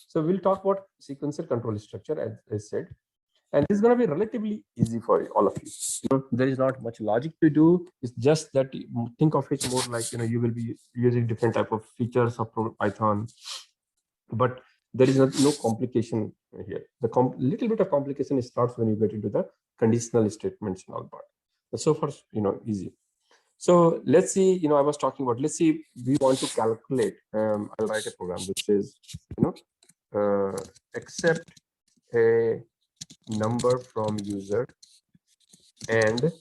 So we'll talk about sequential control structure, as I said. And this is going to be relatively easy for all of you. There is not much logic to do. It's just that you think of it more like, you will be using different type of features of Python, but there is no complication here. The little bit of complication starts when you get into the conditional statements and all part. But so far, easy. So let's see, I was talking about, let's see, we want to calculate, I'll write a program which says, accept a number from user and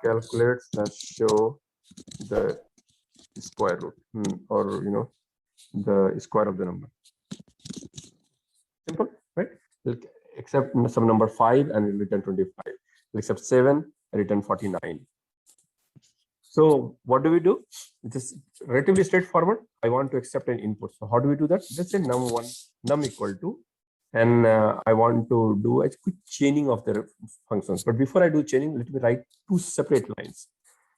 calculates the show the square root or the square of the number. Simple, right? We'll accept some number 5 and we'll return 25. We'll accept 7 and return 49. So what do we do? It is relatively straightforward. I want to accept an input. So how do we do that? Let's say num equal to, and I want to do a quick chaining of the functions. But before I do chaining, let me write 2 separate lines.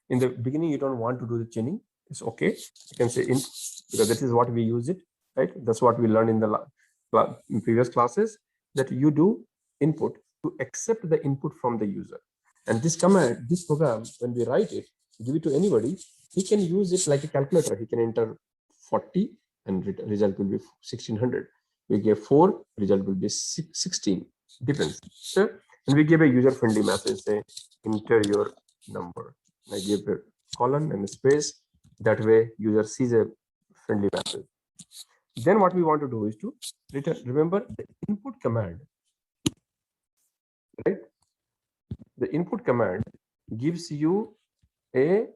In the beginning, you don't want to do the chaining. It's okay. You can say int, because this is what we use it, right? That's what we learned in the in previous classes, that you do input to accept the input from the user. And this command, this program, when we write it, give it to anybody, he can use it like a calculator. He can enter 40 and result will be 1600. We give 4, result will be 16, depends. So, and we give a user-friendly message, say enter your number. I give a colon and a space. That way user sees a friendly message. Then what we want to do is to return, remember the input command, right? The input command gives you a,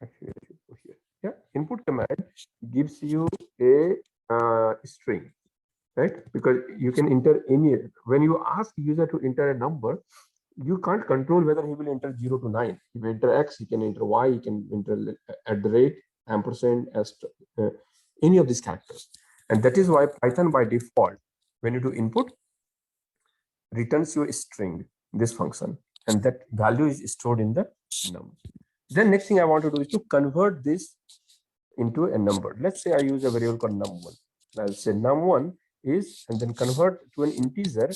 actually I should go here. Yeah, input command gives you a string, right? Because you can enter any, when you ask user to enter a number, you can't control whether he will enter 0 to 9. He will enter X, he can enter Y, he can enter at the rate, ampersand, any of these characters. And that is why Python by default, when you do input, returns you a string, this function, and that value is stored in the num. Then next thing I want to do is to convert this into a number. Let's say I use a variable called num1. I'll say num1 is, and then convert to an integer.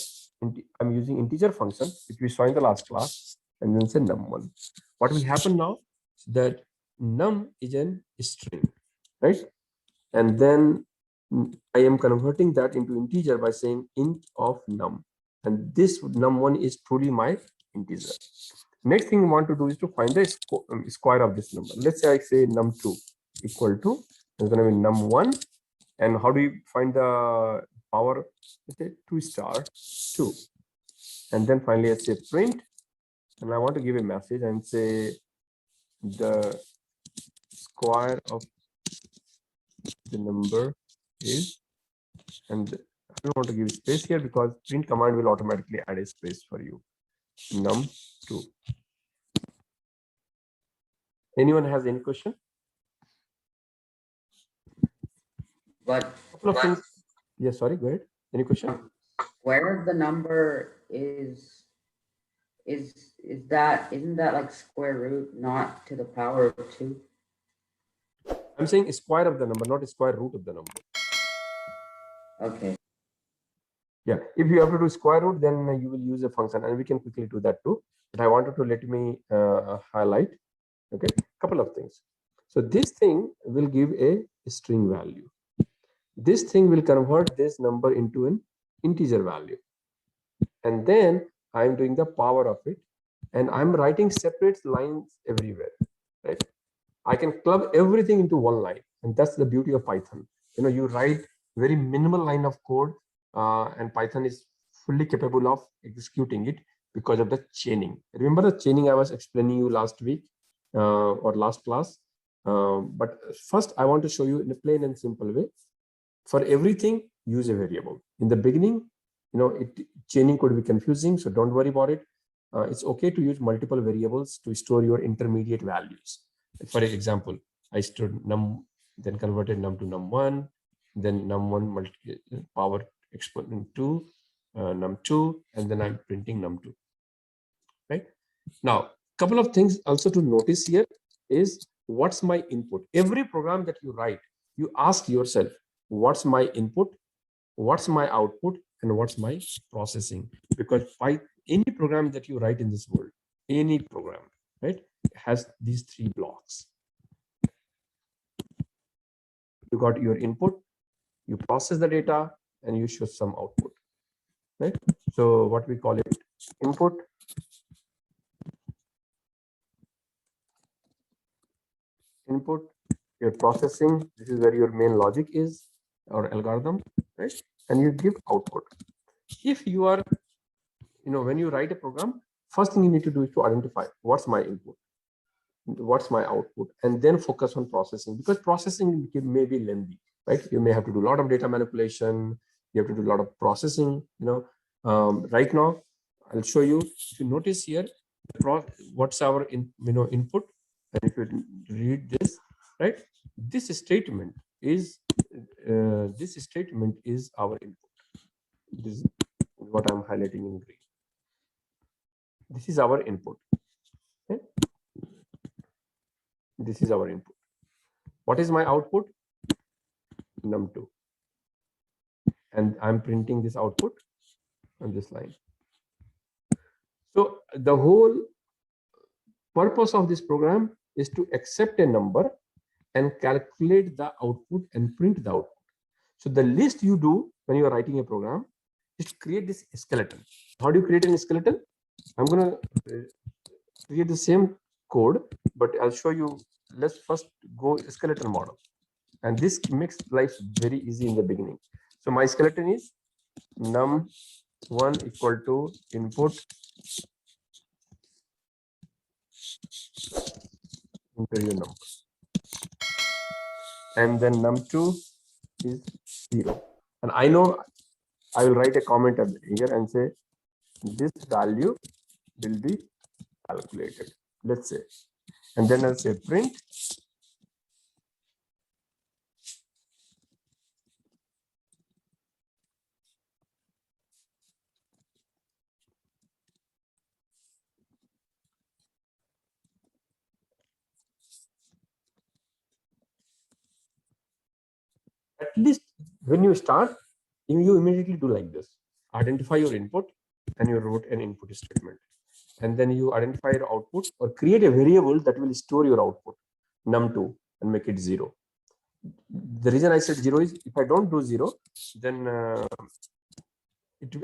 I'm using integer function, which we saw in the last class, and then say num1. What will happen now is that num is an string, right? And then I am converting that into integer by saying int of num. And this num1 is truly my integer. Next thing we want to do is to find the square of this number. Let's say I say num2 equal to, it's going to be num1. And how do you find the power? Let's say 2 star 2. And then finally I say print. And I want to give a message and say the square of the number is, and I don't want to give space here because print command will automatically add a space for you. Num2. Anyone has any question? But couple of things. Yeah, sorry, go ahead. Any question? Where the number is that, isn't that like square root, not to the power of 2? I'm saying square of the number, not square root of the number. Okay. Yeah, if you have to do square root, then you will use a function, and we can quickly do that too. But I wanted to let me highlight, okay, couple of things. So this thing will give a string value. This thing will convert this number into an integer value. And then I'm doing the power of it, and I'm writing separate lines everywhere, right? I can club everything into one line, and that's the beauty of Python. You write very minimal line of code, and Python is fully capable of executing it because of the chaining. Remember the chaining I was explaining you last week or last class? But first, I want to show you in a plain and simple way. For everything, use a variable. In the beginning, chaining could be confusing, so don't worry about it. It's okay to use multiple variables to store your intermediate values. For example, I stored num, then converted num to num1, then num1 power exponent 2, num2, and then I'm printing num2. Right now, couple of things also to notice here is what's my input? Every program that you write, you ask yourself, what's my input, what's my output, and what's my processing? Because any program that you write in this world, any program, right, has these three blocks. You got your input, you process the data, and you show some output, right? So what we call it, input, your processing, this is where your main logic is, or algorithm, right? And you give output. If you are, when you write a program, first thing you need to do is to identify what's my input, what's my output, and then focus on processing, because processing may be lengthy, right? You may have to do a lot of data manipulation, you have to do a lot of processing. Right now I'll show you. If you notice here, what's our input, and if you read this, right, this statement is our input. This is what I'm highlighting in green. This is our input. Okay? This is our input. What is my output? num2, and I'm printing this output on this line. So the whole purpose of this program is to accept a number and calculate the output and print the output. So the least you do when you are writing a program is to create this skeleton. How do you create a skeleton? I'm going to create the same code, but I'll show you. Let's first go skeleton model. And this makes life very easy in the beginning. So my skeleton is num1 equal to input enter your number, and then num2 is 0. And I know I will write a comment here and say this value will be calculated, let's say, and then I'll say print at least when you start, you immediately do like this. Identify your input, and you wrote an input statement. And then you identify your output or create a variable that will store your output, num2, and make it 0. The reason I said 0 is if I don't do 0, then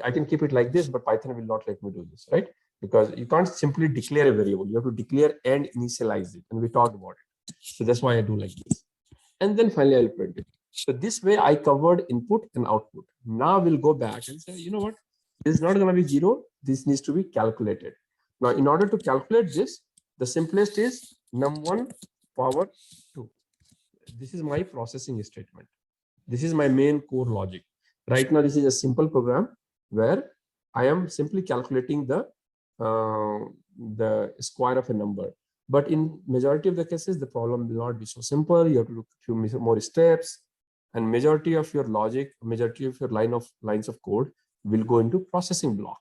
I can keep it like this, but Python will not let me do this, right? Because you can't simply declare a variable. You have to declare and initialize it. And we talked about it. So that's why I do like this. And then finally I'll print it. So this way I covered input and output. Now we'll go back and say, you know what? This is not going to be 0. This needs to be calculated. Now, in order to calculate this, the simplest is num1 power 2. This is my processing statement. This is my main core logic. Right now, this is a simple program where I am simply calculating the square of a number. But in majority of the cases, the problem will not be so simple. You have to do a few more steps, and majority of your logic, majority of your lines of code will go into processing block,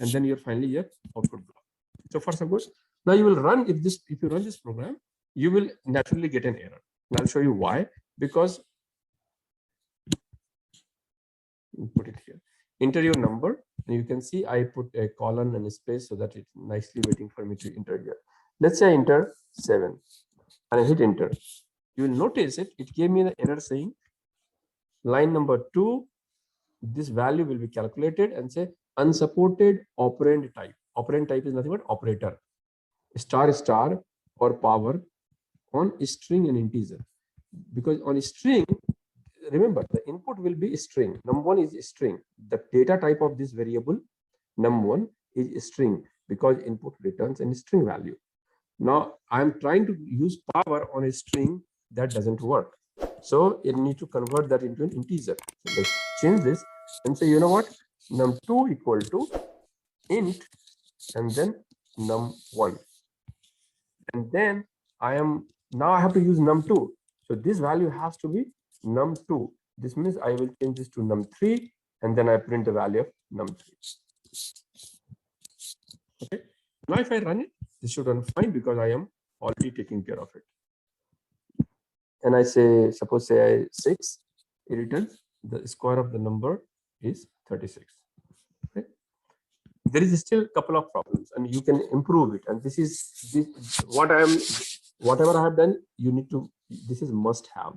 and then you're finally your output block. So for suppose now you will run if you run this program, you will naturally get an error. And I'll show you why. Because put it here, enter your number, and you can see I put a colon and a space so that it's nicely waiting for me to enter here. Let's say I enter 7 and I hit enter. You will notice it gave me the error saying line number 2, this value will be calculated, and say unsupported operand type. Operand type is nothing but operator, star star, or power on string and integer. Because on string, remember the input will be string. Num1 is string. The data type of this variable num1 is string, because input returns a string value. Now I'm trying to use power on a string, that doesn't work. So you need to convert that into an integer. So let's change this and say, you know what, num2 equal to int, and then num1. And then I have to use num2. So this value has to be num2. This means I will change this to num3, and then I print the value of num3. Okay. Now if I run it, this should run fine because I am already taking care of it. and I say, suppose say I 6, it returns the square of the number is 36. Right? There is still a couple of problems, and you can improve it. And this is whatever I have done. You need to. This is must have.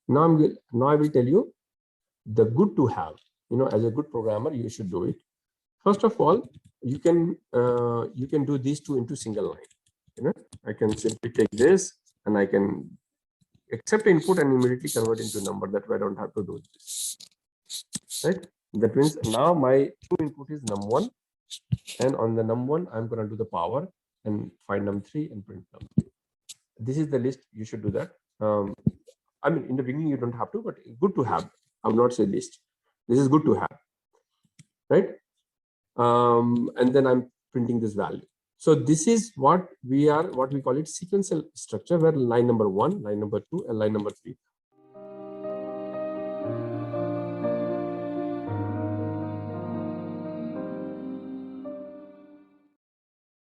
Now I will tell you the good to have. As a good programmer, you should do it. First of all, you can do these two into single line. I can simply take this and I can accept input and immediately convert into number. That way I don't have to do this. Right? That means now my true input is num1, and on the num1 I'm going to do the power and find num3 and print num3. This is the list. You should do that. I mean, in the beginning you don't have to, but good to have. I will not say list. This is good to have, right? And then I'm printing this value. So this is what we call it sequential structure, where line number 1, line number 2, and line number 3